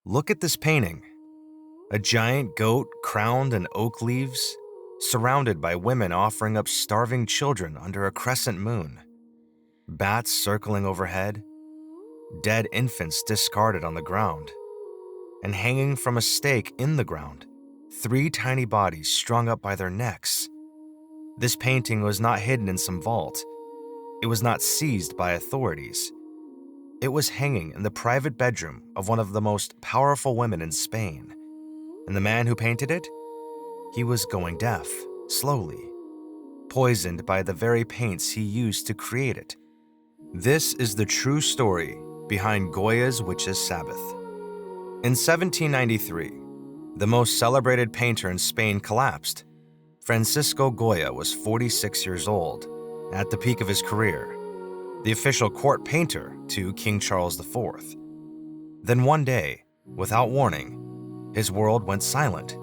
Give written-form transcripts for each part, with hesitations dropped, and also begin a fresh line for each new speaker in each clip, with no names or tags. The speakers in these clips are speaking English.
Look at this painting. A giant goat crowned in oak leaves, surrounded by women offering up starving children under a crescent moon. Bats circling overhead, dead infants discarded on the ground, and hanging from a stake in the ground, 3 tiny bodies strung up by their necks. This painting was not hidden in some vault. It was not seized by authorities. It was hanging in the private bedroom of one of the most powerful women in Spain. And the man who painted it? He was going deaf, slowly, poisoned by the very paints he used to create it. This is the true story behind Goya's Witches' Sabbath. In 1793, the most celebrated painter in Spain collapsed. Francisco Goya was 46 years old, at the peak of his career, the official court painter to King Charles IV. Then one day, without warning, his world went silent.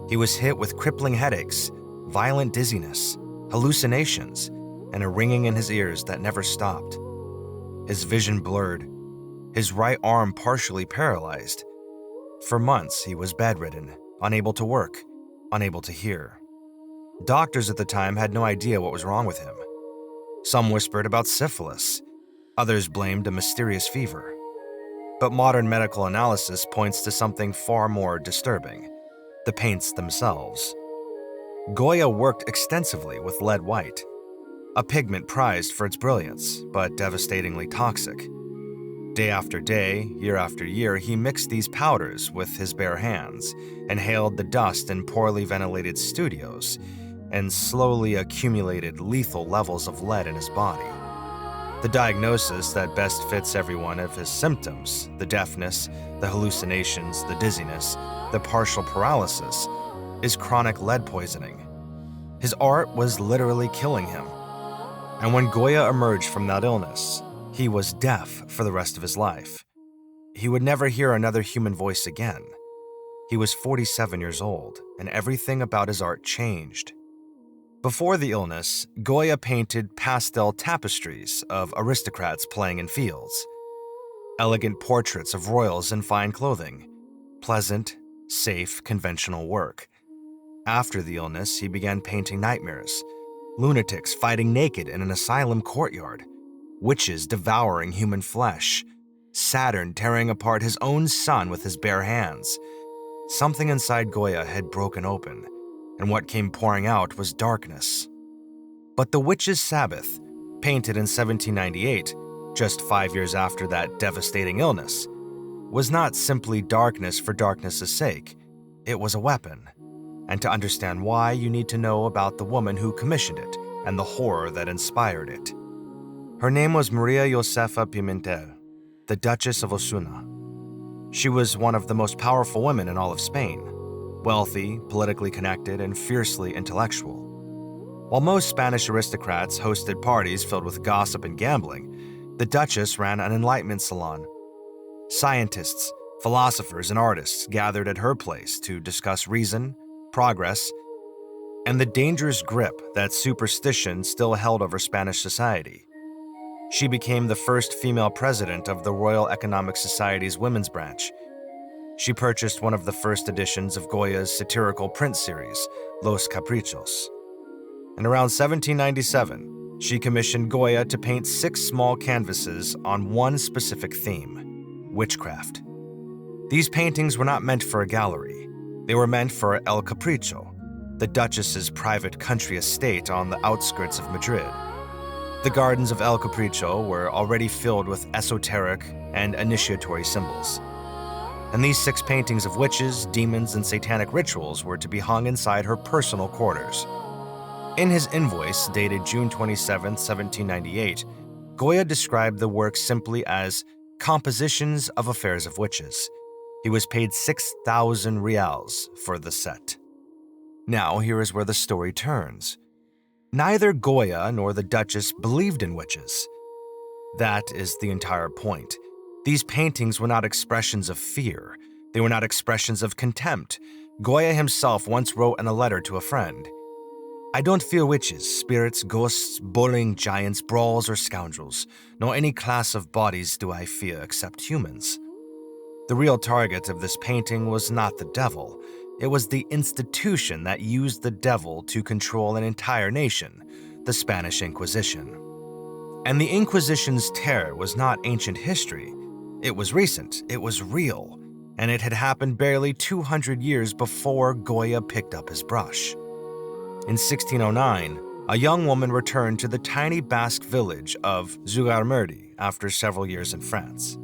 He was hit with crippling headaches, violent dizziness, hallucinations, and a ringing in his ears that never stopped. His vision blurred, his right arm partially paralyzed. For months, he was bedridden, unable to work, unable to hear. Doctors at the time had no idea what was wrong with him. Some whispered about syphilis, others blamed a mysterious fever. But modern medical analysis points to something far more disturbing: the paints themselves. Goya worked extensively with lead white, a pigment prized for its brilliance, but devastatingly toxic. Day after day, year after year, he mixed these powders with his bare hands, inhaled the dust in poorly ventilated studios, and slowly accumulated lethal levels of lead in his body. The diagnosis that best fits every one of his symptoms, the deafness, the hallucinations, the dizziness, the partial paralysis, is chronic lead poisoning. His art was literally killing him. And when Goya emerged from that illness, he was deaf for the rest of his life. He would never hear another human voice again. He was 47 years old, and everything about his art changed. Before the illness, Goya painted pastel tapestries of aristocrats playing in fields, elegant portraits of royals in fine clothing, pleasant, safe, conventional work. After the illness, he began painting nightmares, lunatics fighting naked in an asylum courtyard, witches devouring human flesh, Saturn tearing apart his own son with his bare hands. Something inside Goya had broken open, and what came pouring out was darkness. But The Witches' Sabbath, painted in 1798, just 5 years after that devastating illness, was not simply darkness for darkness's sake. It was a weapon. And to understand why, you need to know about the woman who commissioned it and the horror that inspired it. Her name was Maria Josefa Pimentel, the Duchess of Osuna. She was one of the most powerful women in all of Spain, wealthy, politically connected, and fiercely intellectual. While most Spanish aristocrats hosted parties filled with gossip and gambling, the Duchess ran an enlightenment salon. Scientists, philosophers, and artists gathered at her place to discuss reason, progress, and the dangerous grip that superstition still held over Spanish society. She became the first female president of the Royal Economic Society's women's branch. She purchased one of the first editions of Goya's satirical print series, Los Caprichos. And around 1797, she commissioned Goya to paint 6 small canvases on one specific theme: witchcraft. These paintings were not meant for a gallery. They were meant for El Capricho, the Duchess's private country estate on the outskirts of Madrid. The gardens of El Capricho were already filled with esoteric and initiatory symbols. And these 6 paintings of witches, demons, and satanic rituals were to be hung inside her personal quarters. In his invoice, dated June 27, 1798, Goya described the work simply as compositions of affairs of witches. He was paid 6,000 reals for the set. Now, here is where the story turns. Neither Goya nor the Duchess believed in witches. That is the entire point. These paintings were not expressions of fear. They were not expressions of contempt. Goya himself once wrote in a letter to a friend, "I don't fear witches, spirits, ghosts, bullying giants, brawls, or scoundrels, nor any class of bodies do I fear except humans." The real target of this painting was not the devil. It was the institution that used the devil to control an entire nation, the Spanish Inquisition. And the Inquisition's terror was not ancient history. It was recent, it was real, and it had happened barely 200 years before Goya picked up his brush. In 1609, a young woman returned to the tiny Basque village of Zugarramurdi after several years in France.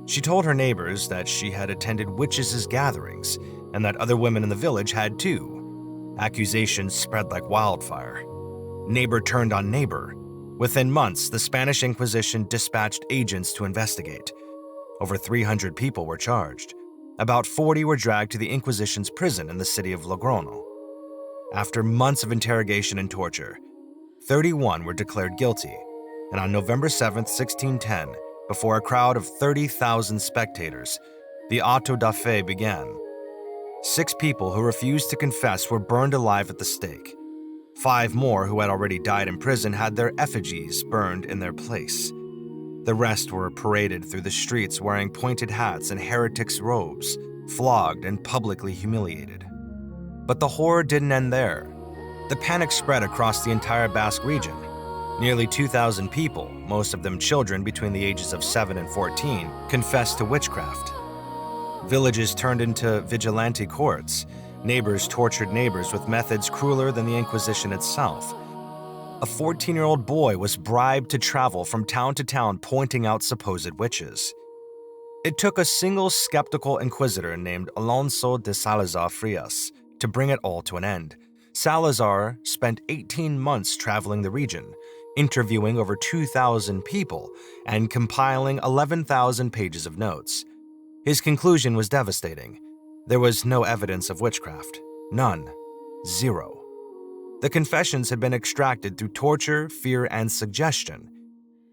She told her neighbors that she had attended witches' gatherings and that other women in the village had too. Accusations spread like wildfire. Neighbor turned on neighbor. Within months, the Spanish Inquisition dispatched agents to investigate. Over 300 people were charged. About 40 were dragged to the Inquisition's prison in the city of Logrono. After months of interrogation and torture, 31 were declared guilty, and on November 7, 1610, before a crowd of 30,000 spectators, the auto da fe began. 6 people who refused to confess were burned alive at the stake. 5 more who had already died in prison had their effigies burned in their place. The rest were paraded through the streets wearing pointed hats and heretics' robes, flogged and publicly humiliated. But the horror didn't end there. The panic spread across the entire Basque region. Nearly 2,000 people, most of them children between the ages of 7 and 14, confessed to witchcraft. Villages turned into vigilante courts. Neighbors tortured neighbors with methods crueler than the Inquisition itself. A 14-year-old boy was bribed to travel from town to town pointing out supposed witches. It took a single skeptical inquisitor named Alonso de Salazar Frias to bring it all to an end. Salazar spent 18 months traveling the region, interviewing over 2,000 people, and compiling 11,000 pages of notes. His conclusion was devastating. There was no evidence of witchcraft. None. Zero. The confessions had been extracted through torture, fear, and suggestion.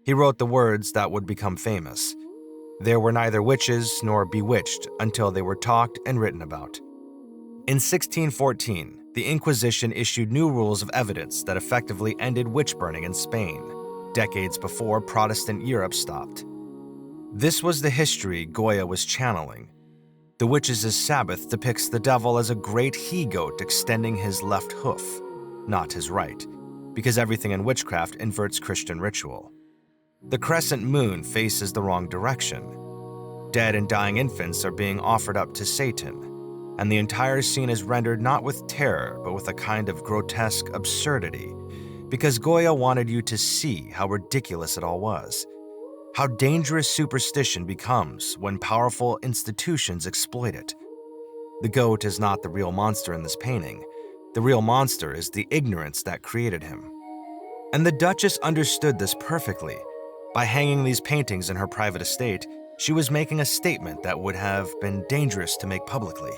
He wrote the words that would become famous. There were neither witches nor bewitched until they were talked and written about. In 1614, the Inquisition issued new rules of evidence that effectively ended witch burning in Spain, decades before Protestant Europe stopped. This was the history Goya was channeling. The Witches' Sabbath depicts the devil as a great he-goat extending his left hoof, not his right, because everything in witchcraft inverts Christian ritual. The crescent moon faces the wrong direction. Dead and dying infants are being offered up to Satan, and the entire scene is rendered not with terror, but with a kind of grotesque absurdity, because Goya wanted you to see how ridiculous it all was, how dangerous superstition becomes when powerful institutions exploit it. The goat is not the real monster in this painting. The real monster is the ignorance that created him. And the Duchess understood this perfectly. By hanging these paintings in her private estate, she was making a statement that would have been dangerous to make publicly.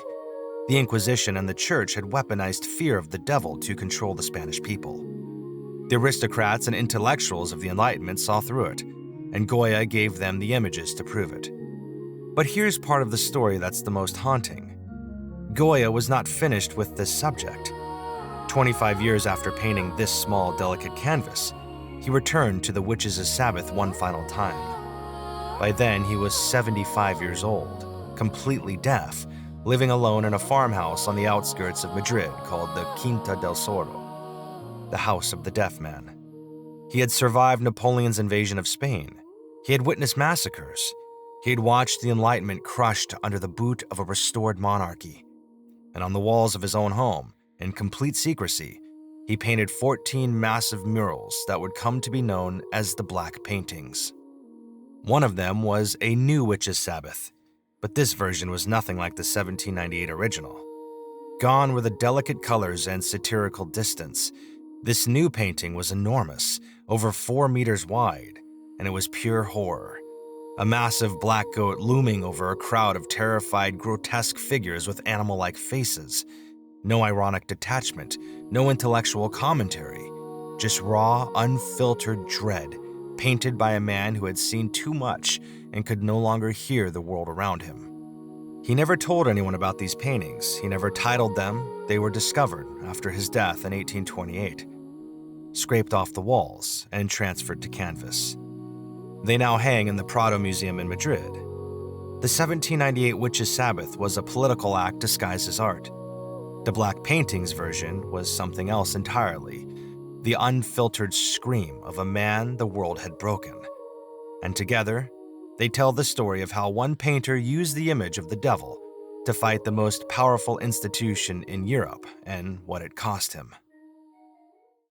The Inquisition and the Church had weaponized fear of the devil to control the Spanish people. The aristocrats and intellectuals of the Enlightenment saw through it, and Goya gave them the images to prove it. But here's part of the story that's the most haunting. Goya was not finished with this subject. 25 years after painting this small, delicate canvas, he returned to the Witches' Sabbath one final time. By then, he was 75 years old, completely deaf, living alone in a farmhouse on the outskirts of Madrid called the Quinta del Sordo, the House of the Deaf Man. He had survived Napoleon's invasion of Spain. He had witnessed massacres. He had watched the Enlightenment crushed under the boot of a restored monarchy. And on the walls of his own home, in complete secrecy, he painted 14 massive murals that would come to be known as the Black Paintings. One of them was a new Witches' Sabbath, but this version was nothing like the 1798 original. Gone were the delicate colors and satirical distance. This new painting was enormous, over 4 meters wide, and it was pure horror. A massive black goat looming over a crowd of terrified, grotesque figures with animal-like faces. No ironic detachment, no intellectual commentary, just raw, unfiltered dread, painted by a man who had seen too much and could no longer hear the world around him. He never told anyone about these paintings. He never titled them. They were discovered after his death in 1828, scraped off the walls and transferred to canvas. They now hang in the Prado Museum in Madrid. The 1798 Witches' Sabbath was a political act disguised as art. The Black Paintings version was something else entirely, the unfiltered scream of a man the world had broken. And together, they tell the story of how one painter used the image of the devil to fight the most powerful institution in Europe and what it cost him.